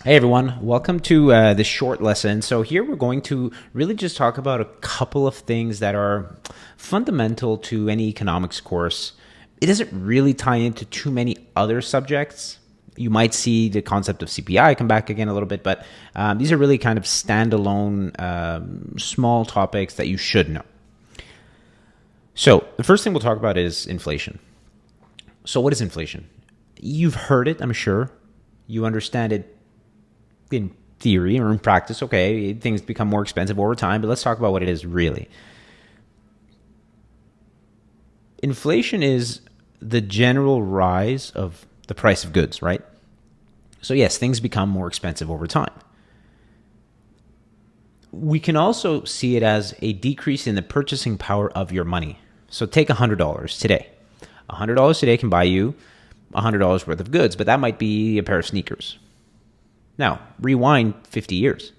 Hey everyone, welcome to this short lesson. So here we're going to really just talk about a couple of things that are fundamental to any economics course. It doesn't really tie into too many other subjects. You might see the concept of CPI come back again a little bit, but these are really kind of standalone small topics that you should know. So the first thing we'll talk about is inflation. So what is inflation? You've heard it, I'm sure. You understand it in theory or in practice. Okay, things become more expensive over time, but let's talk about what it is really. Inflation is the general rise of the price of goods, right? So yes, things become more expensive over time. We can also see it as a decrease in the purchasing power of your money. So take $100 today. $100 today can buy you $100 worth of goods, but that might be a pair of sneakers. Now, rewind 50 years.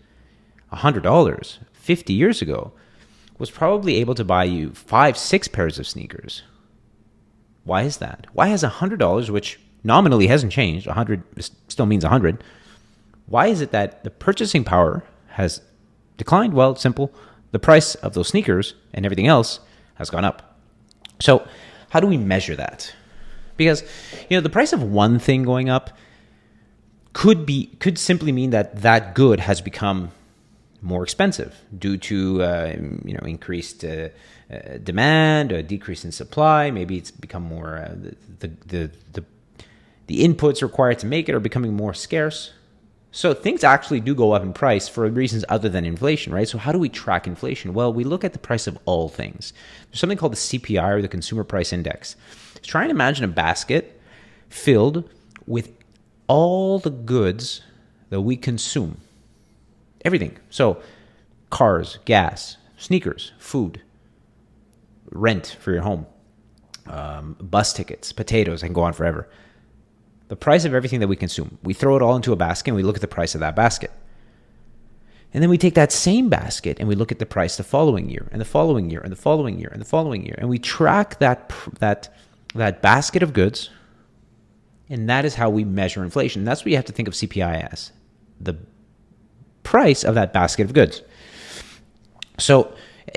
$100 50 years ago was probably able to buy you 5-6 pairs of sneakers. Why is that? Why has $100, which nominally hasn't changed, 100 still means 100, why is it that the purchasing power has declined? Well, it's simple. The price of those sneakers and everything else has gone up. So how do we measure that? Because, the price of one thing going up could simply mean that good has become more expensive due to increased demand, a decrease in supply. Maybe it's become more the inputs required to make it are becoming more scarce. So things actually do go up in price for reasons other than inflation, right? So how do we track inflation? Well, we look at the price of all things. There's something called the CPI, or the Consumer Price Index. Try and imagine a basket filled with all the goods that we consume. Everything. So cars, gas, sneakers, food, rent for your home, bus tickets, potatoes, and go on forever. The price of everything that we consume. We throw it all into a basket and we look at the price of that basket. And then we take that same basket and we look at the price the following year and the following year and the following year and the following year. And we track that basket of goods. And that is how we measure inflation. That's what you have to think of CPI as, the price of that basket of goods. So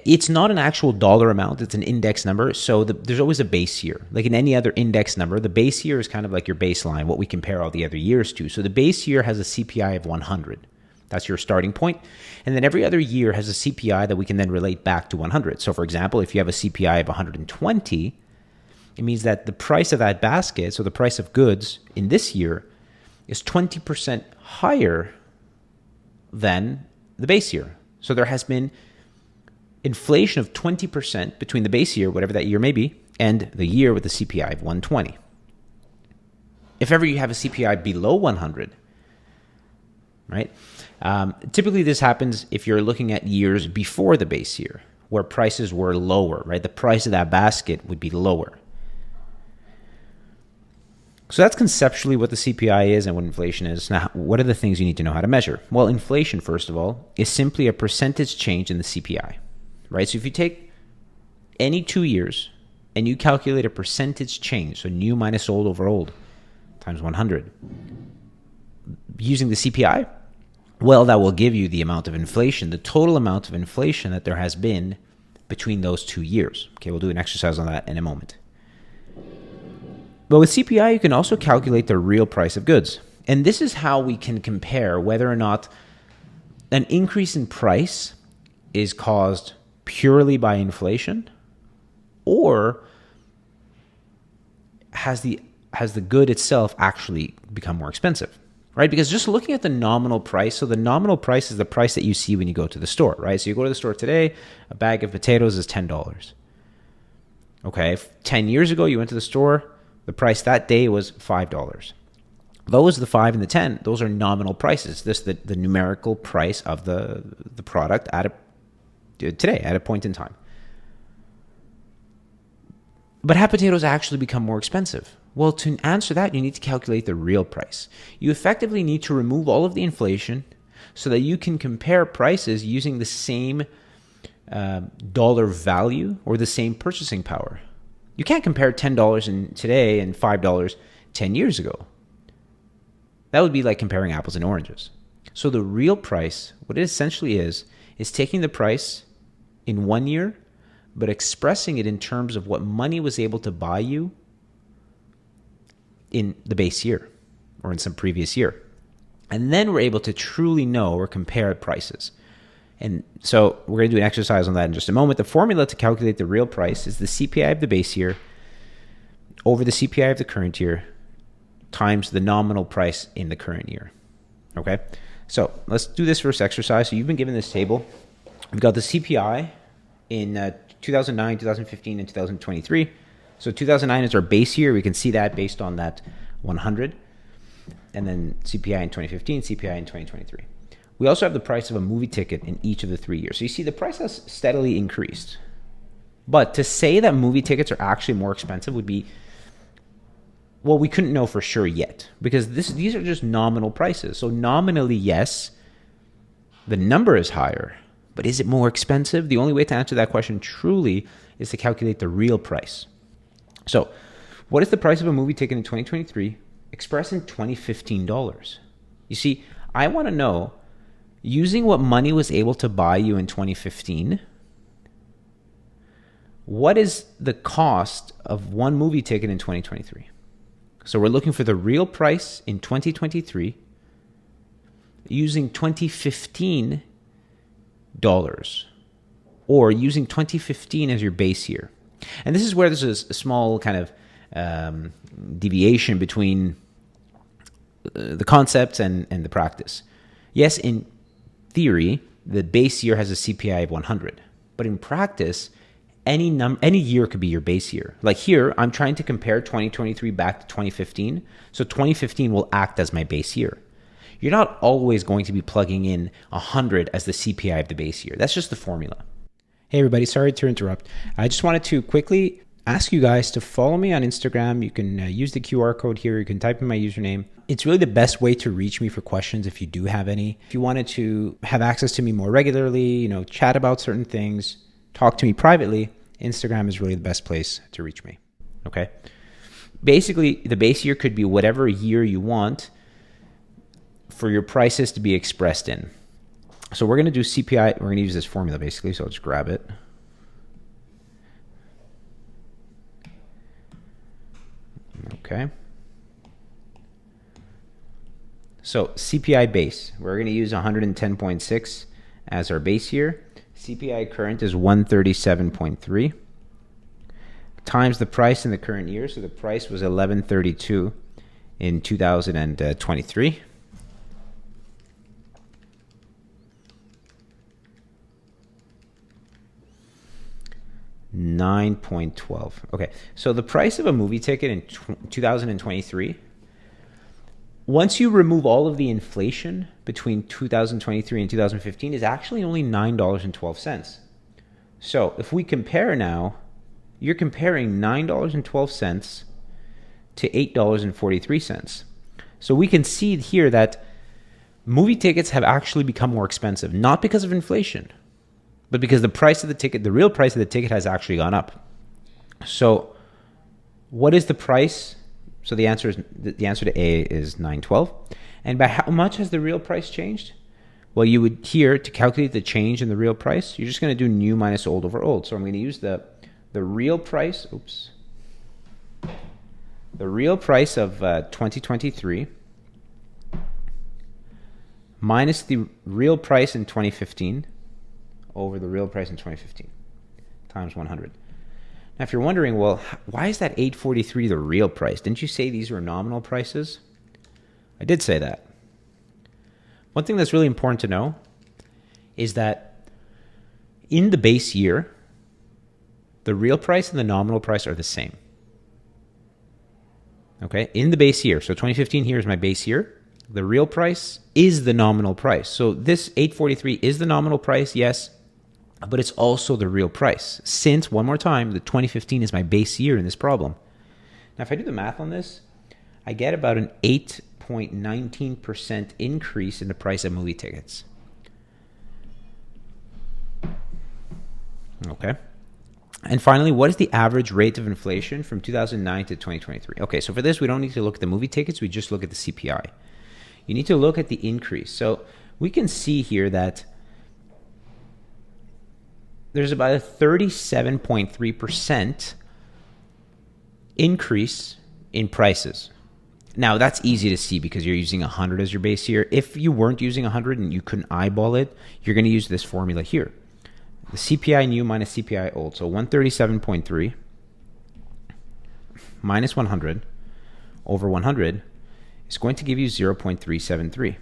it's not an actual dollar amount. It's an index number. So there's always a base year. Like in any other index number, the base year is kind of like your baseline, what we compare all the other years to. So the base year has a CPI of 100. That's your starting point. And then every other year has a CPI that we can then relate back to 100. So for example, if you have a CPI of 120, it means that the price of that basket, so the price of goods in this year, is 20% higher than the base year. So there has been inflation of 20% between the base year, whatever that year may be, and the year with the CPI of 120. If ever you have a CPI below 100, right? Typically this happens if you're looking at years before the base year, where prices were lower, right? The price of that basket would be lower. So that's conceptually what the CPI is and what inflation is. Now, what are the things you need to know how to measure? Well, inflation, first of all, is simply a percentage change in the CPI, right? So if you take any 2 years and you calculate a percentage change, so new minus old over old, times 100, using the CPI, well, that will give you the amount of inflation, the total amount of inflation that there has been between those 2 years. Okay, we'll do an exercise on that in a moment. But with CPI, you can also calculate the real price of goods. And this is how we can compare whether or not an increase in price is caused purely by inflation, or has the good itself actually become more expensive, right? Because just looking at the nominal price, so the nominal price is the price that you see when you go to the store, right? So you go to the store today, a bag of potatoes is $10. Okay, 10 years ago, you went to the store, the price that day was $5. Those, the 5 and the 10, those are nominal prices. This the numerical price of the product today, at a point in time. But have potatoes actually become more expensive? Well, to answer that, you need to calculate the real price. You effectively need to remove all of the inflation so that you can compare prices using the same dollar value or the same purchasing power. You can't compare $10 today and $5 10 years ago. That would be like comparing apples and oranges. So the real price, what it essentially is taking the price in 1 year, but expressing it in terms of what money was able to buy you in the base year or in some previous year. And then we're able to truly know or compare prices. And so we're going to do an exercise on that in just a moment. The formula to calculate the real price is the CPI of the base year over the CPI of the current year times the nominal price in the current year. Okay? So let's do this first exercise. So you've been given this table. We've got the CPI in 2009, 2015, and 2023. So 2009 is our base year. We can see that based on that 100. And then CPI in 2015, CPI in 2023. We also have the price of a movie ticket in each of the 3 years. So you see the price has steadily increased. But to say that movie tickets are actually more expensive would be, well, we couldn't know for sure yet because these are just nominal prices. So nominally, yes, the number is higher, but is it more expensive? The only way to answer that question truly is to calculate the real price. So what is the price of a movie ticket in 2023 expressed in 2015 dollars? You see, I want to know, using what money was able to buy you in 2015, what is the cost of one movie ticket in 2023? So we're looking for the real price in 2023 using 2015 dollars or using 2015 as your base year. And this is where there's a small kind of deviation between the concepts and the practice. Yes, in theory, the base year has a CPI of 100, but in practice, any year could be your base year. Like here, I'm trying to compare 2023 back to 2015, so 2015 will act as my base year. You're not always going to be plugging in 100 as the CPI of the base year. That's just the formula. Hey everybody, sorry to interrupt. I just wanted to quickly ask you guys to follow me on Instagram. You can use the QR code here. You can type in my username. It's really the best way to reach me for questions if you do have any. If you wanted to have access to me more regularly, chat about certain things, talk to me privately, Instagram is really the best place to reach me. Okay? Basically, the base year could be whatever year you want for your prices to be expressed in. So we're going to do CPI. We're going to use this formula basically. So I'll just grab it. Okay. So CPI base, we're going to use 110.6 as our base year. CPI current is 137.3 times the price in the current year. So the price was 1132 in 2023. $9.12. Okay, so the price of a movie ticket in 2023, once you remove all of the inflation between 2023 and 2015, is actually only $9.12. So if we compare now, you're comparing $9.12 to $8.43. So we can see here that movie tickets have actually become more expensive, not because of inflation, but because the price of the ticket, the real price of the ticket has actually gone up. So what is the price? So the answer to A is $9.12. And by how much has the real price changed? Well, you would here, to calculate the change in the real price, you're just going to do new minus old over old. So I'm going to use the real price, the real price of 2023 minus the real price in 2015 over the real price in 2015 times 100. Now, if you're wondering, well, why is that 843 the real price? Didn't you say these were nominal prices? I did say that. One thing that's really important to know is that in the base year, the real price and the nominal price are the same. Okay, in the base year, so 2015 here is my base year. The real price is the nominal price. So this 843 is the nominal price, yes, but it's also the real price. Since, one more time, the 2015 is my base year in this problem. Now, if I do the math on this, I get about an 8.19% increase in the price of movie tickets. Okay. And finally, what is the average rate of inflation from 2009 to 2023? Okay, so for this, we don't need to look at the movie tickets. We just look at the CPI. You need to look at the increase. So we can see here that there's about a 37.3% increase in prices. Now, that's easy to see because you're using 100 as your base here. If you weren't using 100 and you couldn't eyeball it, you're going to use this formula here. The CPI new minus CPI old. So 137.3 minus 100 over 100 is going to give you 0.373.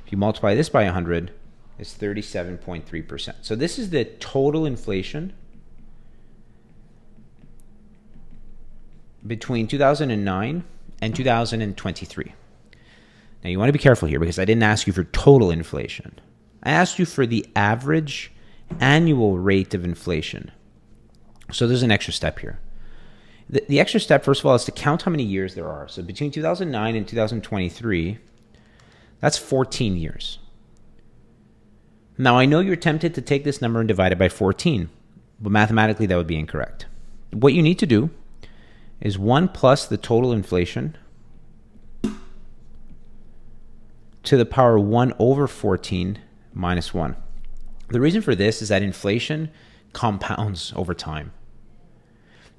If you multiply this by 100, it's 37.3%. So this is the total inflation between 2009 and 2023. Now you want to be careful here because I didn't ask you for total inflation. I asked you for the average annual rate of inflation. So there's an extra step here. The extra step, first of all, is to count how many years there are. So between 2009 and 2023, that's 14 years. Now I know you're tempted to take this number and divide it by 14, but mathematically that would be incorrect. What you need to do is 1 plus the total inflation to the power 1 over 14 minus 1. The reason for this is that inflation compounds over time.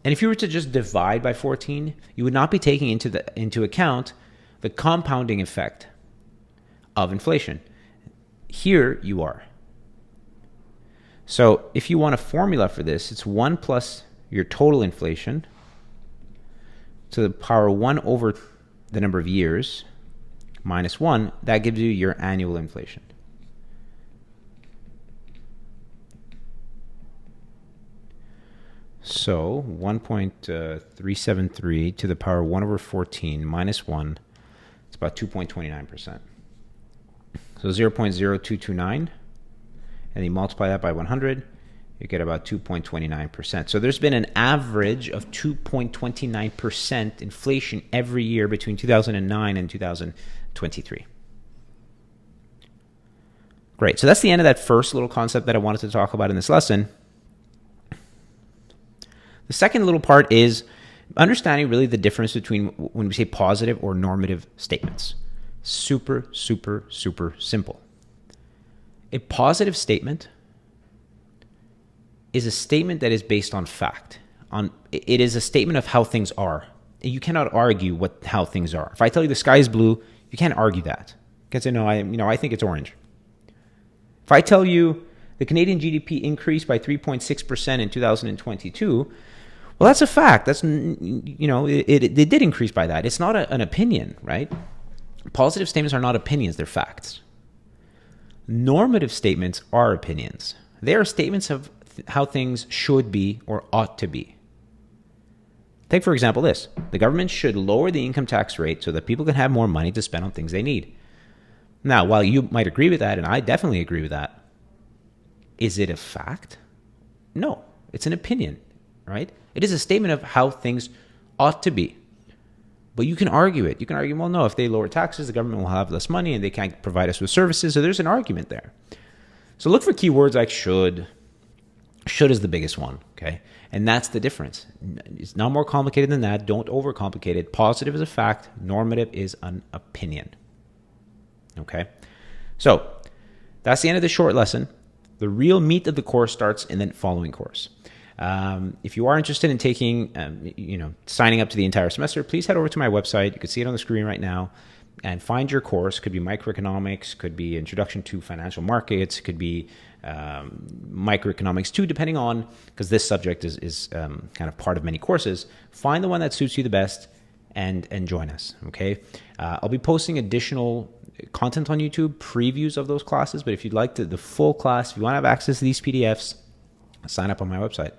And if you were to just divide by 14, you would not be taking into account the compounding effect of inflation. Here you are. So if you want a formula for this, it's 1 plus your total inflation to the power 1 over the number of years minus 1. That gives you your annual inflation. So 1.373 to the power 1 over 14 minus 1, it's about 2.29%. So 0.0229, and you multiply that by 100, you get about 2.29%. So there's been an average of 2.29% inflation every year between 2009 and 2023. Great. So that's the end of that first little concept that I wanted to talk about in this lesson. The second little part is understanding really the difference between when we say positive or normative statements. Super, super, super simple. A positive statement is a statement that is based on fact. It is a statement of how things are. You cannot argue how things are. If I tell you the sky is blue, you can't argue that. You can say, no, I think it's orange. If I tell you the Canadian GDP increased by 3.6% in 2022, well, that's a fact. That's, it did increase by that. It's not an opinion, right? Positive statements are not opinions, they're facts. Normative statements are opinions. They are statements of how things should be or ought to be. Take, for example, this. The government should lower the income tax rate so that people can have more money to spend on things they need. Now, while you might agree with that, and I definitely agree with that, is it a fact? No, it's an opinion, right? It is a statement of how things ought to be. But you can argue it. You can argue, well, no, if they lower taxes, the government will have less money and they can't provide us with services. So there's an argument there. So look for keywords like should. Should is the biggest one, okay? And that's the difference. It's not more complicated than that. Don't overcomplicate it. Positive is a fact. Normative is an opinion, okay? So that's the end of the short lesson. The real meat of the course starts in the following course. If you are interested in taking, signing up to the entire semester, please head over to my website. You can see it on the screen right now and find your course. Could be microeconomics, could be introduction to financial markets, could be microeconomics too, depending on, because this subject is kind of part of many courses. Find the one that suits you the best and join us, okay? I'll be posting additional content on YouTube, previews of those classes, but if you'd like the full class, if you want to have access to these PDFs, sign up on my website.